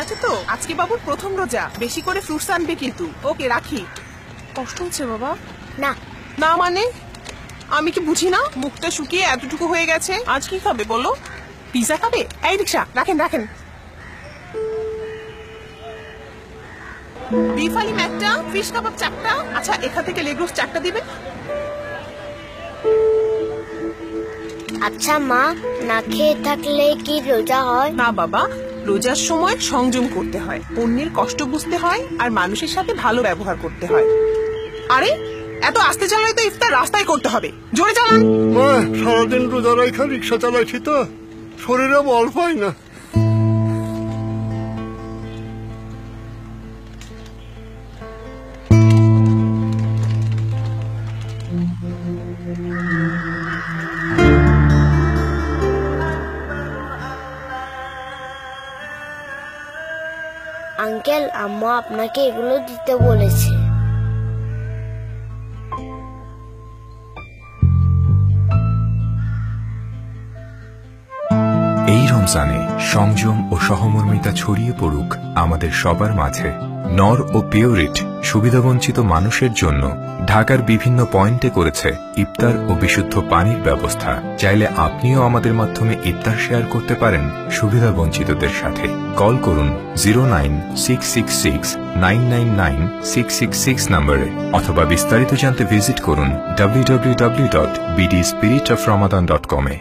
আছে তো, আজকে বাবুর প্রথম রোজা, বেশি করে ফ্রুটস আনবে কিন্তু। ওকে রাখি। কষ্ট হচ্ছে বাবা? না না মানে আমি কি বুঝি না? মুখটা শুকিয়ে এতটুকু হয়ে গেছে। আজ কি খাবে বলো? পিজা খাবে? এই রিক্সা রাখেন রাখেন। বিফ আলি ম্যাকটা, ফিশ কাবাব চারটা। আচ্ছা এখান থেকে লেগ রোস্ট চারটা দিবেন। আচ্ছা মা, না খেয়ে থাকলে কি রোজা হয়? না বাবা, রোজার সময় সংযম করতে হয়, অন্যের কষ্ট বুঝতে হয়, আর মানুষের সাথে ভালো ব্যবহার করতে হয়। আরে এত আস্তে চালালে তো ইফতার রাস্তায় করতে হবে, জোরে চালান। সারাদিন রোজা রাখা রিক্সা চালাইছি তো শরীরে বল পাই না। আঙ্কেল, আম্মা আপনাকে এগুলো দিতে বলেছে। এই রমজানে সংযম ও সহমর্মিতা ছড়িয়ে পড়ুক আমাদের সবার মাঝে। নর ও পিওরিট সুবিধাবঞ্চিত মানুষের জন্য ঢাকার বিভিন্ন পয়েন্টে করেছে ইফতার ও বিশুদ্ধ পানির ব্যবস্থা। চাইলে আপনিও আমাদের মাধ্যমে ইফতার শেয়ার করতে পারেন সুবিধাবঞ্চিতদের সাথে। কল করুন 09666999666 নম্বরে, অথবা বিস্তারিত জানতে ভিজিট করুন www.bdspiritoframadan.com-এ।